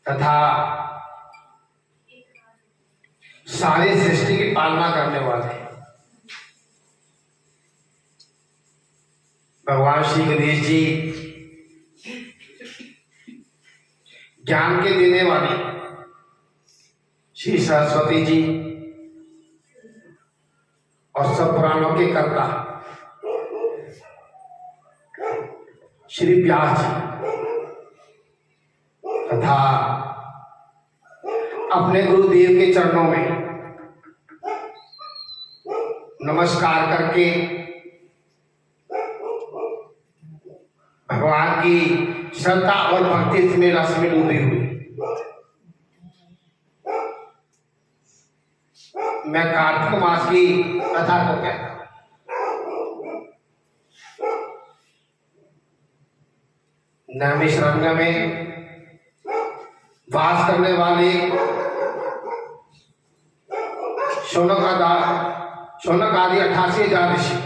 तथा सारी सृष्टि की पालना करने वाले भगवान श्री गणेश जी, ज्ञान के देने वाली श्री सरस्वती जी और सब पुराणों के कर्ता श्री व्यास जी तथा अपने गुरुदेव के चरणों में नमस्कार करके भगवान की श्रद्धा और भक्ति में रस में डूबी हुई मैं कार्तिक मास की कथा को कहता हूं। नैमिषारण्य में वास करने वाले शौनक आदि 88,000 ऋषि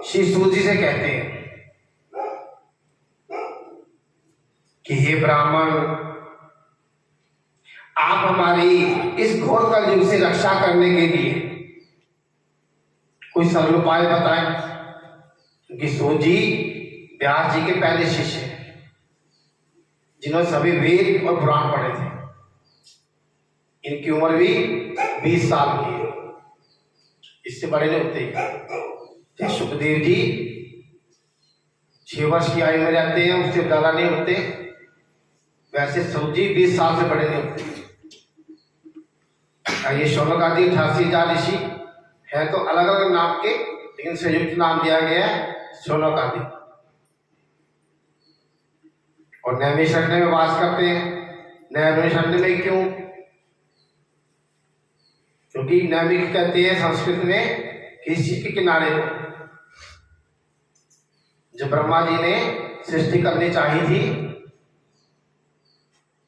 श्री सूत जी से कहते हैं कि हे ब्राह्मण, आप हमारी इस घोर कलयुग से रक्षा करने के लिए कोई सरल उपाय बताएं। क्योंकि सूत जी व्यास जी के पहले शिष्य हैं, जिन्होंने सभी वेद और पुराण पढ़े थे। इनकी उम्र भी 20 साल की है, इससे बड़े नहीं होते। सुखदेव जी 6 वर्ष की आयु में रहते हैं, उससे ज्यादा नहीं होते। वैसे सूत जी 20 साल से बड़े नहीं होते। ये शौनक आदि 88,000 ऋषि है, तो अलग अलग नाम के, लेकिन संयुक्त नाम दिया गया है शौनक आदि। और नैमिषारण्य में वास करते हैं। नैमिषारण्य में क्यों? क्योंकि नैमिष कहते हैं संस्कृत में किसी के किनारे को। जब ब्रह्मा जी ने सृष्टि करनी चाहिए थी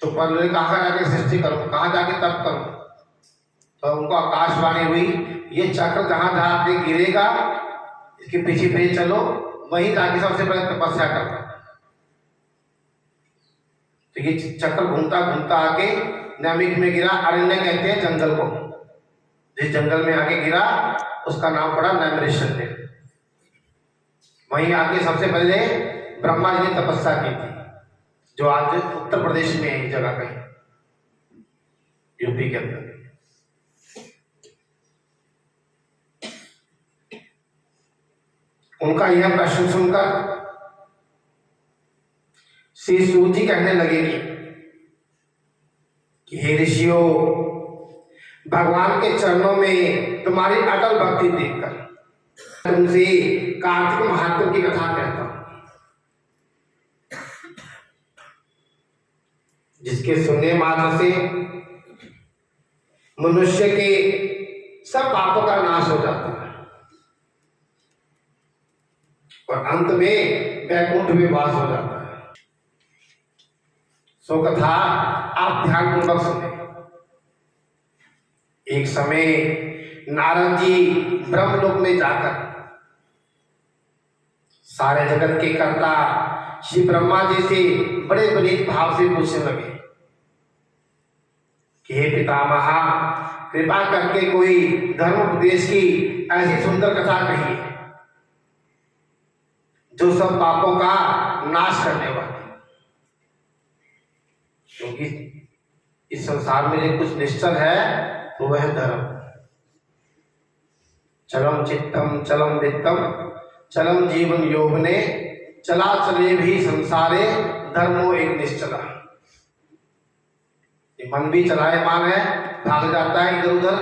तो पहले कहाँ जाके सृष्टि करूं, कहाँ जाके तप करूं? तो उनको आकाशवाणी हुई, ये चक्र जहां जहां पे गिरेगा इसके पीछे पीछे चलो, वहीं जाके सबसे पहले तपस्या करना। तो ये चक्र घूमता घूमता आके नैमिष में गिरा। अरण्य कहते हैं जंगल को। जिस जंगल में आके गिरा उसका नाम पड़ा नैमिषारण्य। वहीं आके सबसे पहले ब्रह्मा जी ने तपस्या की थी, जो आज उत्तर प्रदेश में है, जगह कहीं यूपी के अंदर। उनका यह प्रश्न सुनकर श्री सूत जी कहने लगेगी कि हे ऋषियों, भगवान के चरणों में तुम्हारी अटल भक्ति देखकर तुमसे कार्तिक महात्म की कथा कहता हूं, जिसके सुनने मात्र से मनुष्य के सब पापों का नाश हो जाता है और अंत में वैकुंठ में वास हो जाता है। सो कथा आप ध्यानपूर्वक सुने। एक समय नारद जी ब्रह्मलोक में जाकर सारे जगत के कर्ता श्री ब्रह्मा जी से बड़े विनीत भाव से पूछने लगे कि हे पितामह, कृपा करके कोई धर्म उपदेश की ऐसी सुंदर कथा कहिए जो सब पापों का नाश करने वाली। क्योंकि इस संसार में जो कुछ निश्चल है तो वह धर्म। चलम चित्तम चलम वित्तम चलम जीवन योगने चला चले भी संसारे धर्मो एक निश्चला। मन भी चलायमान है, भाग जाता है इधर उधर।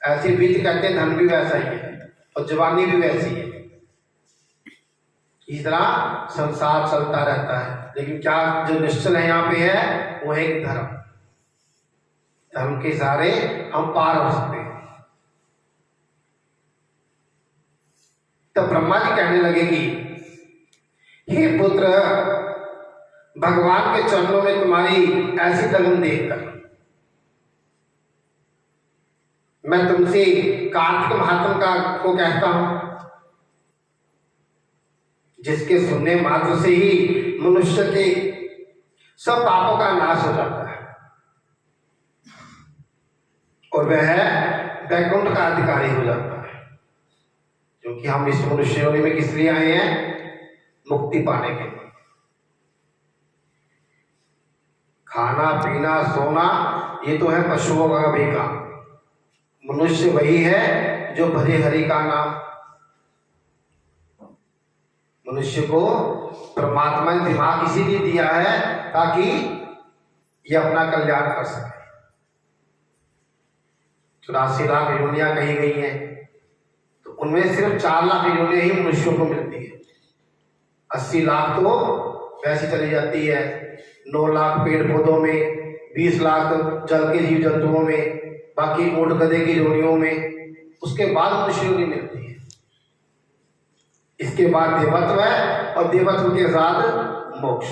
ऐसे वित्त कहते हैं, धन भी वैसा ही है और जवानी भी वैसी है। इस तरह संसार चलता रहता है, लेकिन क्या जो निश्चल है यहाँ पे है वो है एक धर्म। धर्म के सहारे हम पार हो सकते हैं। तो ब्रह्मा जी कहने लगेगी, हे पुत्र, भगवान के चरणों में तुम्हारी ऐसी लगन देखकर मैं तुमसे कार्तिक महात्म का को कहता हूं जिसके सुनने मात्र से ही मनुष्य के सब पापों का नाश हो जाता है और वह वैकुंठ का अधिकारी हो जाता है। क्योंकि हम इस मनुष्य योनि में किस लिए आए हैं? मुक्ति पाने के लिए। खाना पीना सोना ये तो है पशुओं का भी काम। मनुष्य वही है जो भले हरि का नाम। मनुष्य को परमात्मा ने दिमाग इसीलिए दिया है ताकि ये अपना कल्याण कर सके। 84 लाख योनियां कही गई हैं, तो उनमें सिर्फ 4 लाख योनियां ही मनुष्यों को मिलती है। 80 लाख तो वैसे चली जाती है। 9 लाख पेड़ पौधों में, 20 लाख जल के जीव जंतुओं में, बाकी ऊंट गधे की योनियों में। उसके बाद मनुष्य योनि मिलती है। इसके बाद देवत्व है और देवत्व के साथ मोक्ष।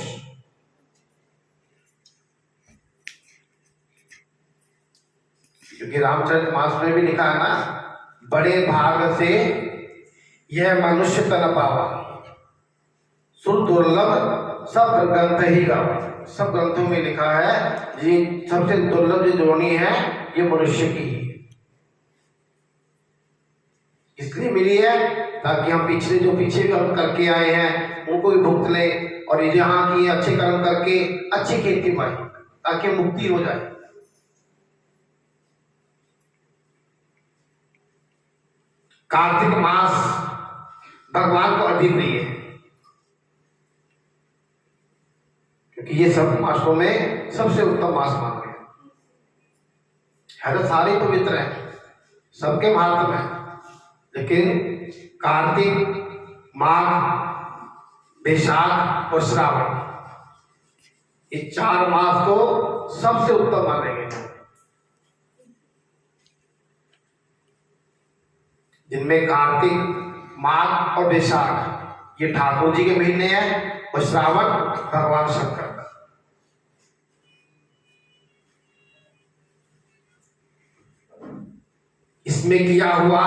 क्योंकि रामचरितमानस में भी लिखा है ना, बड़े भाग से यह मनुष्य तन पावा, सुर दुर्लभ सब ग्रंथ ही गावा। सब ग्रंथों में लिखा है ये सबसे दुर्लभ जो योनि है ये मनुष्य की ही है। इसलिए मिली है ताकि हम पिछले जो पीछे कर्म करके आए हैं उनको भी भुगत लें और यहाँ की अच्छे कर्म करके अच्छी खेती पाए ताकि मुक्ति हो जाए। कार्तिक मास भगवान को अधिक प्रिय है क्योंकि ये सब मासों में सबसे उत्तम मास मानते हैं। है तो सारे पवित्र हैं, सबके महत्व है, लेकिन कार्तिक, माघ, वैशाख और श्रावण ये 4 मास तो सबसे उत्तम माने गए, जिनमें कार्तिक, माघ और वैशाख ये ठाकुर जी के महीने हैं और श्रावण भगवान शंकर का। इसमें किया हुआ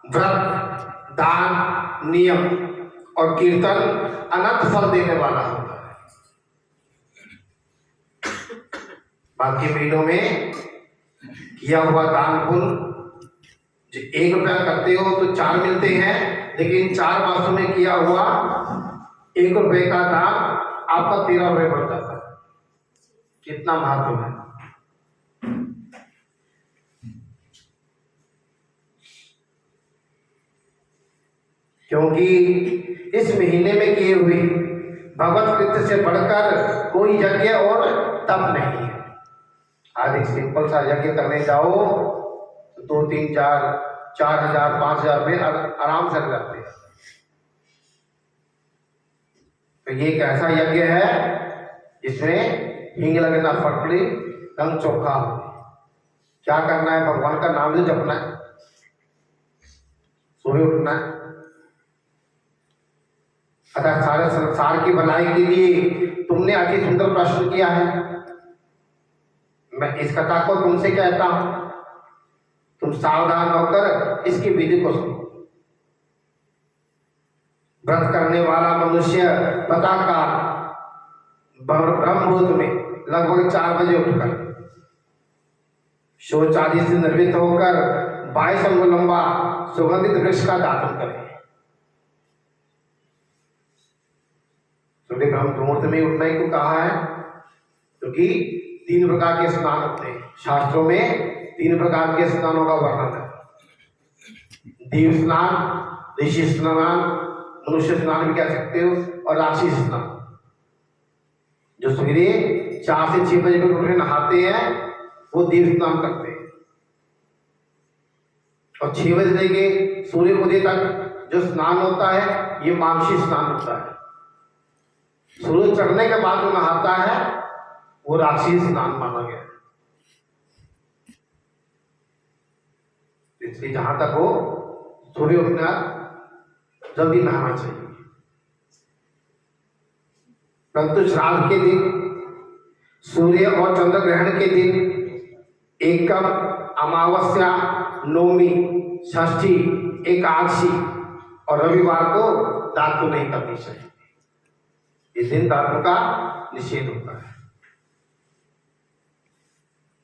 व्रत, दान, नियम और कीर्तन अनंत फल देने वाला होता है। बाकी महीनों में किया हुआ दान पुण्य 1 रुपया करते हो तो 4 मिलते हैं, लेकिन 4 मासों में किया हुआ 1 रुपये का दान आपका 13 रुपये बढ़ जाता है। कितना महत्व है। क्योंकि इस महीने में किए हुए भगवत कृत्य से बढ़कर कोई यज्ञ और तप नहीं है। आज एक सिंपल सा यज्ञ करने जाओ तो 2, 3, 4 हजार 5 हजार में आराम से लग जाते हैं। तो ये एक ऐसा यज्ञ है जिसमें हींग लगना, फटकड़ी, रंग चोखा हो। क्या करना है? भगवान का नाम जो जपना है, सुबह उठना है। अतः सारे संसार की भलाई के लिए तुमने अति सुंदर प्रश्न किया है। मैं इस कथा को तुमसे कहता हूं, तुम सावधान होकर इसकी विधि को सुनो। व्रत करने वाला मनुष्य प्रातःकाल ब्रह्म मुहूर्त में लगभग 4 बजे उठकर शौच आदि से निर्वृत्त होकर 22 अंगुल लंबा सुगंधित वृक्ष का दातन करे। सूर्य ब्रह्म मुहूर्त में उठना ही को कहा है क्योंकि 3 प्रकार के स्नान होते हैं। शास्त्रों में 3 प्रकार के स्नानों का वर्णन है। देव स्नान, ऋषि स्नान, मनुष्य स्नान भी कह सकते हो, और राक्षसी स्नान। जो सवेरे 4 से 6 बजे उठ के नहाते हैं वो देव स्नान करते हैं, और 6 बजे लेके सूर्य उदय तक जो स्नान होता है ये मानसी स्नान होता है। सूरज चढ़ने के बाद जो नहाता है वो राक्षसी स्नान माना गया है। इसलिए जहां तक हो सूर्य उठना जल्दी नहाना चाहिए। परंतु श्राद्ध के दिन, सूर्य और चंद्र ग्रहण के दिन, एकम, अमावस्या, नवमी, षष्ठी, एकादशी और रविवार को दातु नहीं करनी चाहिए। इस दिन दातु का निषेध होता है।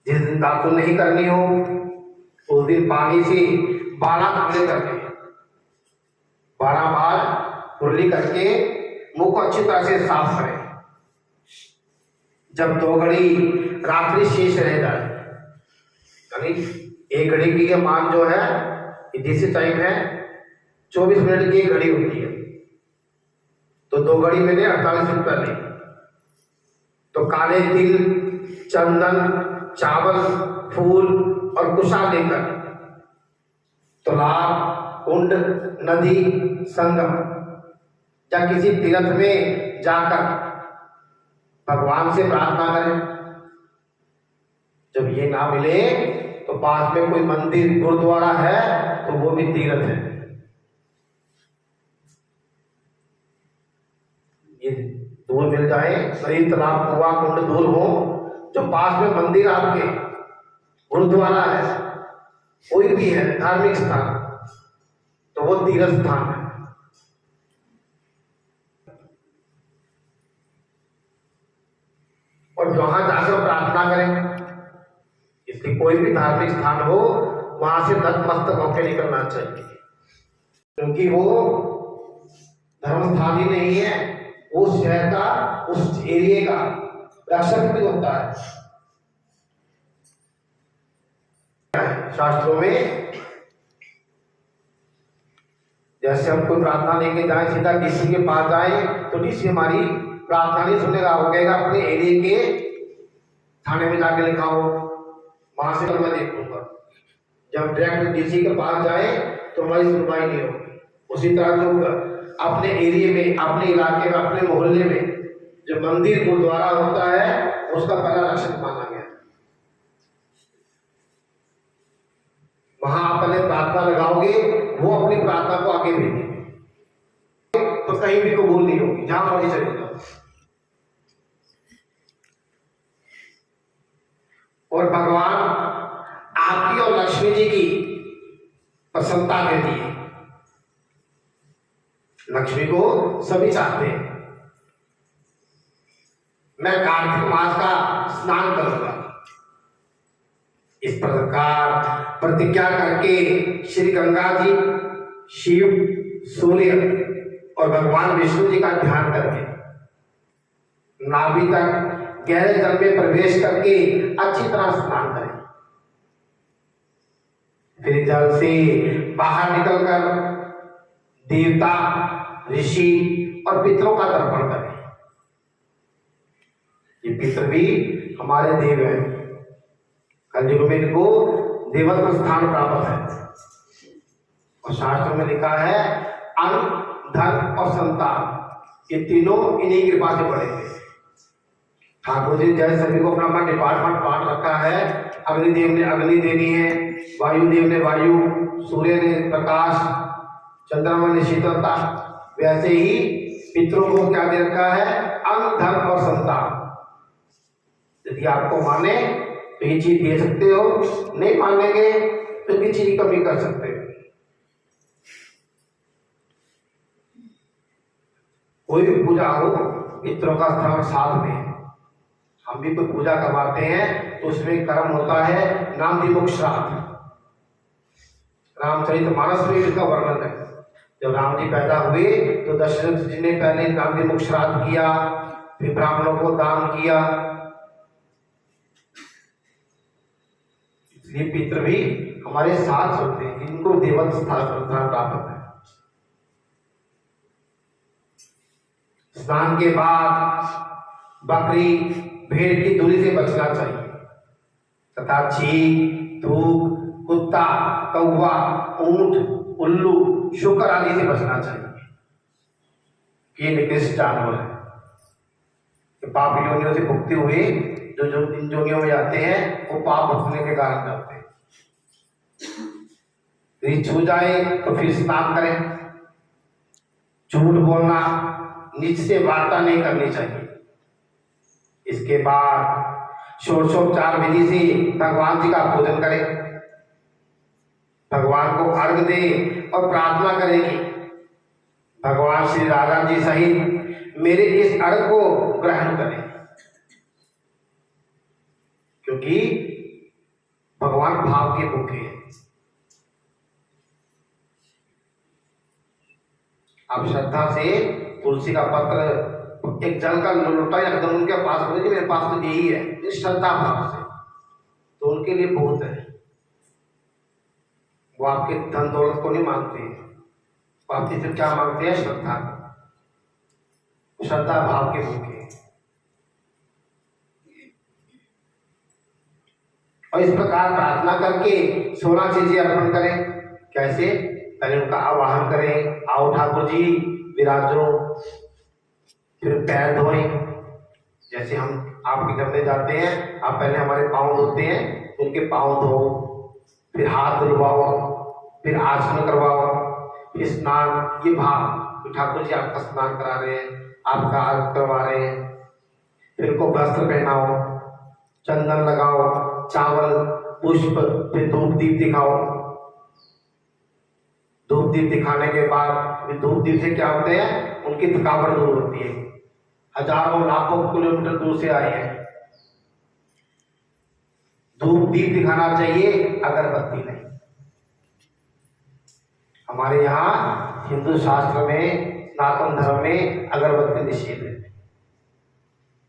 जिस दिन दातु नहीं करनी हो उस दिन पानी से 12 कुल्ली करके 12 बार कुल्ली करके मुंह को अच्छी तरह से साफ करें। जब 2 घड़ी रात्रि शेष रह जाए, यानी 1 घड़ी की मान जो है देसी टाइम है 24 मिनट की एक घड़ी होती है, तो 2 घड़ी मैंने 48 रुपया ली। तो काले तिल, चंदन, चावल, फूल और कुशा लेकर तालाब, कुंड, नदी, संगम या किसी तीर्थ में जाकर भगवान से प्रार्थना करें। जब ये ना मिले तो पास में कोई मंदिर, गुरुद्वारा है तो वो भी तीर्थ है। ये दूर मिल जाए, नदी, तालाब, कुआं, कुंड दूर हो, जो पास में मंदिर आपके, गुरुद्वारा है, कोई भी है धार्मिक स्थान, तो वो तीर्थ स्थान है। और जहां जाकर प्रार्थना करें, इसलिए कोई भी धार्मिक स्थान हो वहां से नतमस्तक होकर निकलना चाहिए, क्योंकि वो धर्म स्थान ही नहीं है, उस शहर का, उस एरिया का रक्षक भी होता है। शास्त्रों में जैसे हम कोई प्रार्थना लेके जाए, सीधा डीसी के पास जाए तो डीसी हमारी प्रार्थना नहीं सुनेगा, वो कहेगा अपने एरिया के थाने में जाके लिखा हो, वहां से मैं देख लूंगा। जब डायरेक्ट डीसी के पास जाए तो हमारी सुनवाई नहीं होगी। उसी तरह जो अपने एरिया में, अपने इलाके में, अपने मोहल्ले में जो मंदिर, गुरुद्वारा होता है उसका पहला रक्षक माना गया। वहां अपने प्रार्थना लगाओगे, वो अपनी प्रार्थना को आगे भेजेंगे तो कहीं भी कबूल नहीं होगी, जहां मर्जी चले जाओ। और भगवान आपकी और लक्ष्मी जी की प्रसन्नता के लिए, लक्ष्मी को सभी चाहते हैं। मैं कार्तिक मास का स्नान करूंगा, इस प्रकार प्रतिज्ञा करके श्री गंगा जी, शिव, सूर्य और भगवान विष्णु जी का ध्यान करके नाभि तक गहरे जल में प्रवेश करके अच्छी तरह स्नान करें। फिर जल से बाहर निकलकर देवता, ऋषि और पितरों का तर्पण करें। ये पितर भी हमारे देव हैं, कलयुग में इनको देवत्व स्थान प्राप्त है। और शास्त्र में लिखा है अन्न, धन और संतान, ये तीनों इन्हीं कृपा से बढ़े थे। ठाकुर जी जैसे सभी को अपना अपना डिपार्टमेंट बांट रखा है, अग्निदेव ने अग्नि देनी है, वायुदेव ने वायु, सूर्य ने प्रकाश, चंद्रमा ने शीतलता, वैसे ही पितरों को क्या दे रखा है, अन्न, धन और संतान। यदि आपको माने तो ये चीज दे सकते हो, नहीं मानेंगे तो ये चीज की कमी कर सकते हो। कोई भी पूजा हो, पितरों का स्थान साथ में, हम भी कोई पूजा करवाते हैं तो उसमें कर्म होता है नामदिमुख श्राद्ध। रामचरितमानस में इसका वर्णन है। जब राम जी पैदा हुए तो दशरथ जी ने पहले नामदिमुख श्राद्ध किया, फिर ब्राह्मणों को दान किया। इसलिए पितृ भी हमारे साथ चलते हैं, इनको देवत्व स्थान प्राप्त है। स्नान के बाद बकरी, भेड़ की दूरी से बचना चाहिए तथा छींक, थूक, कुत्ता, कौवा, ऊंट, उल्लू, शुकर आदि से बचना चाहिए। ये निकृष्ट जानवर है, पाप योनियों से भुगते हुए जो इन योनियों में जाते हैं वो पाप भुगतने के कारण जाते हैं। यदि छू जाए तो फिर स्नान करें। झूठ बोलना, नीच से वार्ता नहीं करनी चाहिए। इसके बाद षोडशोपचार विधि से भगवान जी का पूजन करें, भगवान को अर्घ दें और प्रार्थना करें कि भगवान श्री राधा जी सहित मेरे इस अर्घ को ग्रहण करें, क्योंकि भगवान भाव के भूखे हैं। आप श्रद्धा से तुलसी का पत्र, एक जल का लोटा एकदम उनके पास बोले कि मेरे पास तो यही है, इस श्रद्धा भाव से, तो उनके लिए बहुत है। वो आपके धन दौलत को नहीं मांगते हैं, वो आपकी सिर्फ क्या मांगते हैं? श्रद्धा। श्रद्धा भाव के भूखे। और इस प्रकार प्रार्थना करके 16 चीजें अर्पण करें। कैसे? पहले उनका आवाहन करें, आओ ठाकुर जी विराजो, फिर पैर धोएं। जैसे हम आपके घर में जाते हैं, आप पहले हमारे पाँव धोते हैं, तो उनके पाँव धो, फिर हाथ धुलवाओ, फिर आचमन करवाओ, फिर स्नान। ये भाव, ठाकुर जी आपका स्नान करा रहे हैं, आपका अर्घ करवा रहे हैं। फिर उनको वस्त्र पहनाओ, चंदन लगाओ, चावल, पुष्प, फिर धूप दीप दिखाओ। धूप दीप दिखाने के बाद धूप दीप से क्या होते हैं? उनकी थकावट दूर होती है। हजारों लाखों किलोमीटर दूर से आए हैं, धूप दीप दिखाना चाहिए, अगरबत्ती नहीं। हमारे यहाँ हिंदू शास्त्र में, सनातन धर्म में अगरबत्ती निषेध है।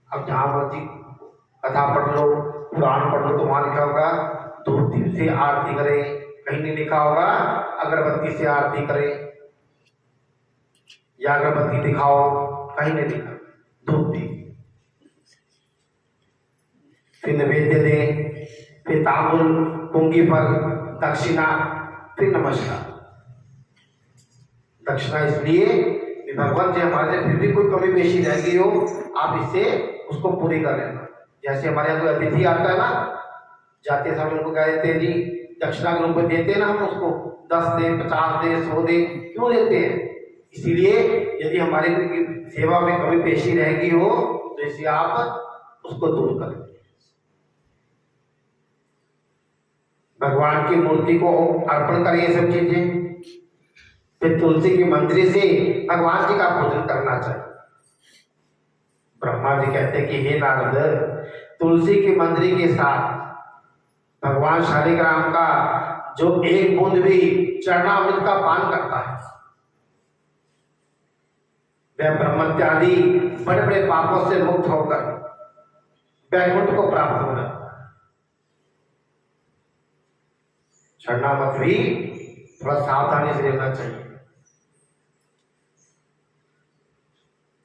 अब जहां मर्जी कथा पढ़ लो, पुराण पढ़ लो, तो वहां लिखा होगा धूप दीप से आरती करें, कहीं नहीं लिखा होगा अगरबत्ती से आरती करें या अगरबत्ती दिखाओ, कहीं नहीं लिखा। धूप दीप, फिर नैवेद्य दें, फिर तांबुल, पुंगी फल, दक्षिणा, फिर नमस्कार। दक्षिणा इसलिए कि भगवान जी हमारे से फिर भी कोई कमी पेशी रह गई हो, आप इससे उसको पूरी कर लेना। जैसे हमारे यहाँ कोई अतिथि आता है ना, जाते समय उनको कह देते हैं जी दक्षिणा के रूप में देते हैं ना, हम उसको 10 दे, 50 दे, 100 दे, क्यों देते हैं? इसीलिए यदि हमारी सेवा में कमी पेशी रह गई हो तो इसे आप उसको दूर करें। भगवान की मूर्ति को अर्पण करें ये सब चीजें। फिर तुलसी की मंजरी से भगवान जी का पूजन करना चाहिए। ब्रह्मा जी कहते हैं कि हे नारद, तुलसी की मंजरी के साथ भगवान शालिग्राम का जो एक बूंद भी चरणामृत का पान करता है, वह ब्रह्मत्यादि बड़े बड़े पापों से मुक्त होकर वैकुंठ को प्राप्त हो जाता है। चरणामृत भी थोड़ा सावधानी से लेना चाहिए।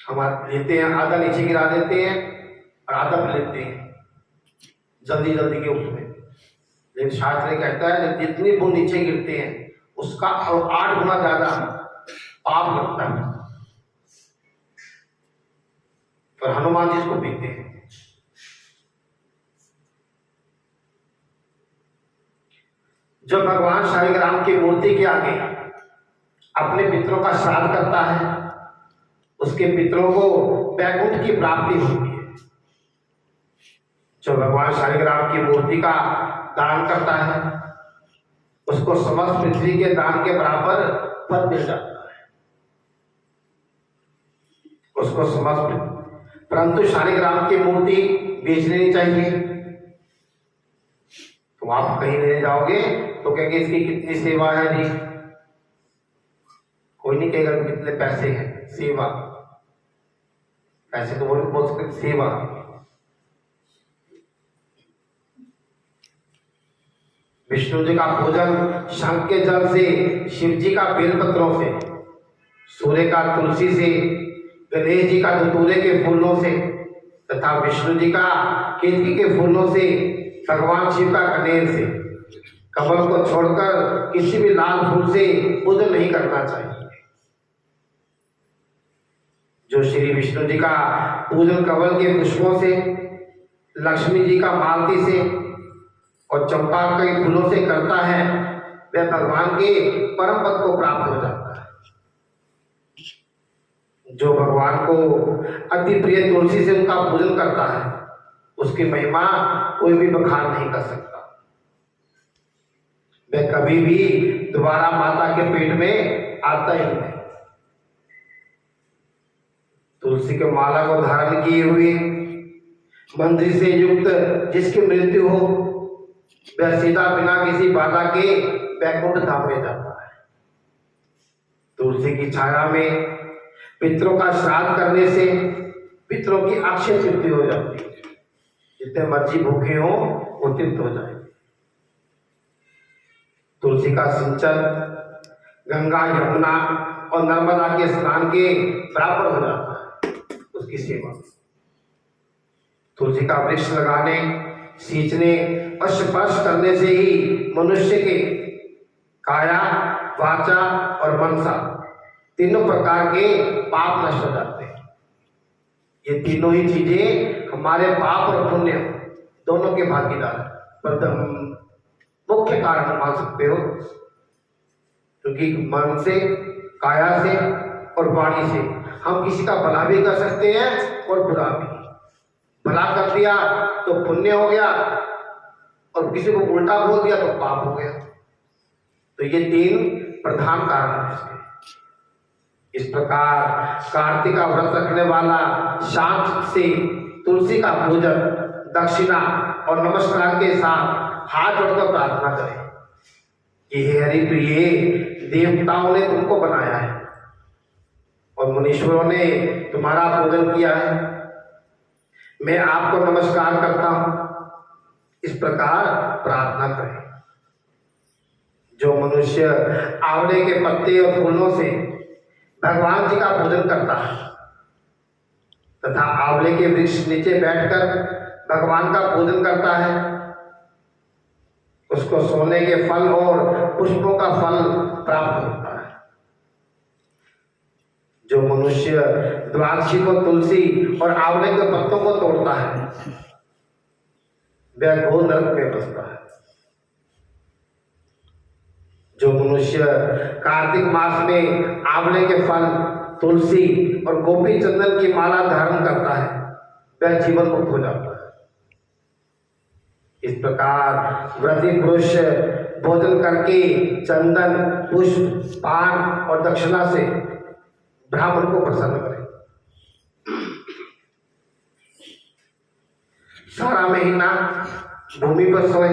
हम लेते हैं, आधा नीचे गिरा देते हैं और आधा लेते हैं जल्दी जल्दी के उसमें। लेकिन शास्त्र कहता है कि जितनी बूंद नीचे गिरते हैं उसका 8 गुना ज्यादा पाप लगता है। पर हनुमान जी इसको पीते हैं। जो भगवान शालिग्राम की मूर्ति के आगे अपने पितरों का श्राद्ध करता है, उसके पितरों को वैकुंठ की प्राप्ति होती है। जो भगवान शालिग्राम की मूर्ति का दान करता है, उसको समस्त पृथ्वी के दान के बराबर फल मिल जाता है, उसको समस्त। परंतु शालिग्राम की मूर्ति बेच लेनी चाहिए। तो आप कहीं लेने जाओगे तो कहेंगे इसकी कितनी सेवा है जी, कोई नहीं कहेगा कितने पैसे हैं। सेवा, पैसे तो बोल सकते, सेवा। विष्णु जी का पूजन शंख के जल से, शिव जी का बेलपत्रों से, सूर्य का तुलसी से, गणेश जी का धतूरे के फूलों से तथा विष्णु जी का केतकी के फूलों से, भगवान शिव का कनेर से, कमल को छोड़कर किसी भी लाल फूल से पूजन नहीं करना चाहिए। जो श्री विष्णु जी का पूजन कमल के पुष्पों से, लक्ष्मी जी का मालती से और चंपा के फूलों से करता है, वह भगवान के परम पद को प्राप्त हो जाता है। जो भगवान को अति प्रिय तुलसी से उनका पूजन करता है, उसकी महिमा कोई भी बखान नहीं कर सकता। वह कभी भी दोबारा माता के पेट में आता ही नहीं। तुलसी के माला को धारण किए हुए मंदिर से युक्त जिसकी मृत्यु हो वह सीधा बिना किसी बाधा के वैकुंठ धाम में जाता है। तुलसी की छाया में पितरों का श्राद्ध करने से पितरों की अक्षय तृप्ति हो जाती है। जितने मर्जी भूखे हो वो तृप्त हो जाए। तुलसी का सिंचन गंगा यमुना और नर्मदा के स्नान के बराबर हो जाता है। उसकी सेवा तुलसी का वृक्ष लगाने, सींचने और स्पर्श करने से ही मनुष्य के काया, वाचा और मनसा तीनों प्रकार के पाप नष्ट हो जाते हैं। ये तीनों ही चीजें हमारे पाप और पुण्य दोनों के भागीदार पर मुख्य कारण मान सकते हो, क्योंकि मन से, काया से और वाणी से हम किसी का भला भी कर सकते हैं और बुरा भी। भला कर दिया तो पुण्य हो गया और किसी को उल्टा बोल दिया तो पाप हो गया। तो ये तीन प्रधान कारण है इसके। इस प्रकार कार्तिक का व्रत रखने वाला शांत से तुलसी का पूजन, दक्षिणा और नमस्कार के साथ हाथ जोड़कर प्रार्थना करें कि हे हरि प्रिय, देवताओं ने तुमको बनाया है और मुनीश्वरों ने तुम्हारा पूजन किया है, मैं आपको नमस्कार करता हूं। इस प्रकार प्रार्थना करें। जो मनुष्य आंवले के पत्ते और फूलों से भगवान जी का पूजन करता है तथा आंवले के वृक्ष नीचे बैठकर भगवान का पूजन करता है, उसको सोने के फल और पुष्पों का फल प्राप्त होता है। जो मनुष्य द्वादशी को तुलसी और आंवले के पत्तों को तोड़ता है वह घोर नरक में बसता है। जो मनुष्य कार्तिक मास में आंवले के फल, तुलसी और गोपी चंदन की माला धारण करता है वह जीवन मुक्त हो जाता है। इस प्रकार व्रती पुरुष भोजन करके चंदन, पुष्प, पान और दक्षिणा से ब्राह्मण को प्रसन्न करें। सारा महीना भूमि पर सोए।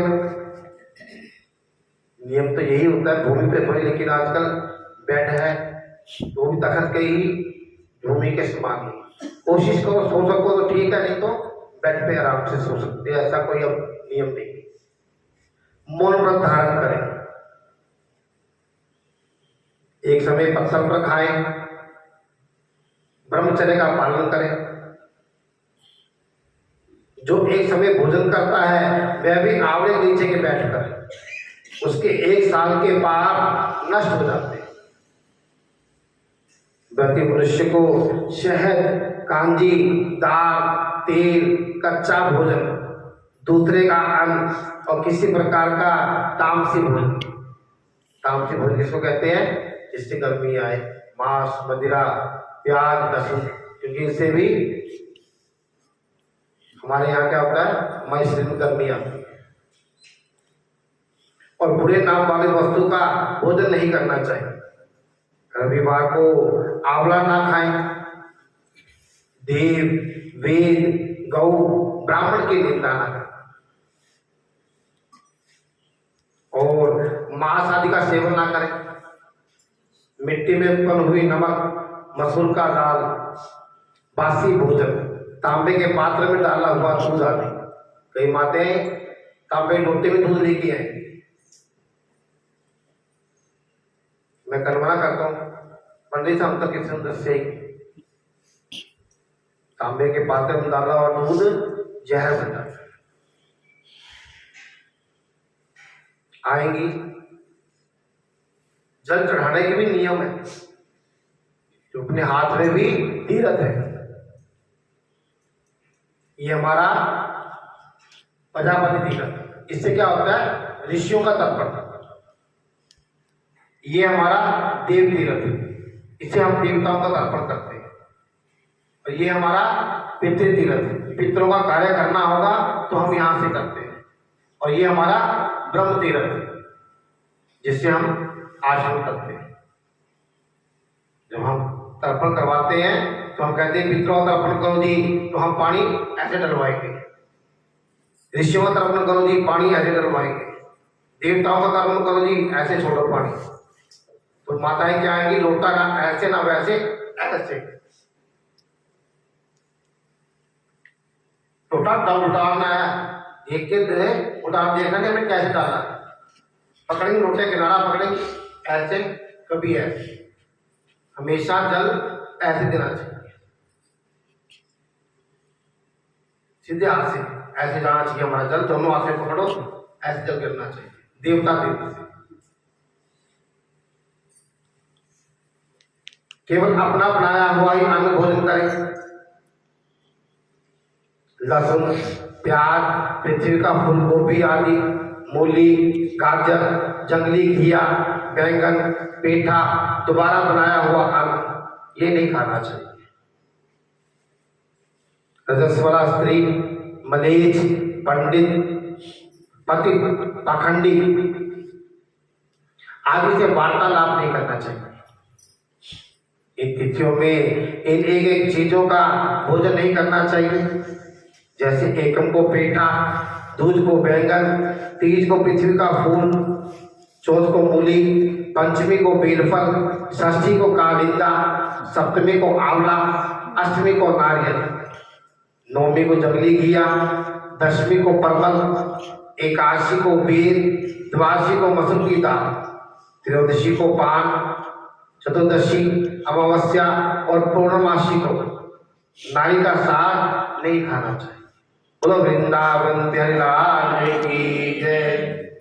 नियम तो यही होता है भूमि पे सोए, लेकिन आजकल बेड है तो भी तखत के ही भूमि के समान ही। कोशिश करो सो सको तो ठीक है, नहीं तो बेड पे आराम से सो सकते हैं, ऐसा कोई अब नियम नहीं। मौन व्रत धारण करें। एक समय पत्थर पर खाएं, ब्रह्मचर्य का पालन करें। जो एक समय भोजन करता है वह भी आंवले के नीचे के बैठकर उसके 1 साल के पाप नष्ट हो जाते हैं। व्रती मनुष्य को शहद, कांजी, दाल, तेल, कच्चा भोजन, दूसरे का अन्न और किसी प्रकार का तामसी भोजन किसको कहते हैं? जिससे गर्मी आए, मांस, मदिरा, प्याज, लहसुन, क्योंकि इससे भी हमारे यहाँ क्या होता है, हमारे शरीर में गर्मी आती है। और बुरे नाम वाले वस्तु का भोजन नहीं करना चाहिए। रविवार को आंवला ना खाएं। देव, वेद, गौ, ब्राह्मण की निंदा ना करें और मांस आदि का सेवन ना करें। मिट्टी में उत्पन्न हुई नमक, मसूर का दाल, बासी भोजन, तांबे के पात्र में डाला हुआ दूध आदि। कई माताएं तांबे लोटे में दूध लेके आए। मैं कल्पना करता हूँ पंडित साहब तक किसी अंदर से तांबे के पात्र में डाला और दूध जहर बन जाता है। आएंगी। जल चढ़ाने के भी नियम है, जो अपने हाथ में भी तीरथ है। ये हमारा प्रजापति तीरथ। इससे क्या होता है? ऋषियों का तर्पण। ये हमारा देव तीरथ, इससे हम देवताओं का तर्पण करते हैं। और ये हमारा पितृ तीरथ, पितरों का कार्य करना होगा तो हम यहां से करते हैं। और ये हमारा ब्रह्म तीरथ, जिससे हम आचरण करते हैं। जब हम तर्पण करवाते हैं तो हम कहते हैं पितरों तर्पण करो जी, तो हम पानी ऐसे डलवाएंगे। ऋषियों का तर्पण करो जी, पानी ऐसे डलवाएंगे। देवताओं का तर्पण करो जी, ऐसे छोड़ो पानी। तो माताएं क्या आएंगी, लोटा का ऐसे ना वैसे, ऐसे लोटा तब उतारना है, देख के उतार देखना कि हमें कैसे डालना है। पकड़ेंगे लोटे किनारा पकड़ेंगे ऐसे, कभी ऐसे, हमेशा जल ऐसे देना चाहिए, सीधे हाथ से ऐसे जाना चाहिए हमारा जल। दोनों हाथ से पकड़ो, ऐसे जल गिरना चाहिए देवता देवता से। केवल अपना बनाया हुआ ही अन्न भोजन करें। लहसुन, प्याज, पृथ्वी का फूल गोभी आदि, मूली, गाजर, जंगली घिया, बैंगन, पेठा, दोबारा बनाया हुआ अन्न ये नहीं खाना चाहिए। रजस्वला स्त्री, मलेच्छ, पंडित, पति, पाखंडी आदि से वार्तालाप नहीं करना चाहिए। इन तिथियों में इन एक एक चीजों का भोजन नहीं करना चाहिए। जैसे एकम को पेठा, दूज को बैंगन, तीज को पृथ्वी का फूल, चौथ को मूली, पंचमी को बेलफल, षष्ठी को कालिंदा, सप्तमी को आंवला, अष्टमी को नारियल, नौमी को जंगली घिया, दशमी को परवल, एकादशी को बेर, द्वादशी को मसूर की दाल, त्रयोदशी को पान, चतुर्दशी, अमावस्या और पूर्णमासी को नारी का साग नहीं खाना चाहिए। बोलो वृंदावन बिहारी लाल की जय।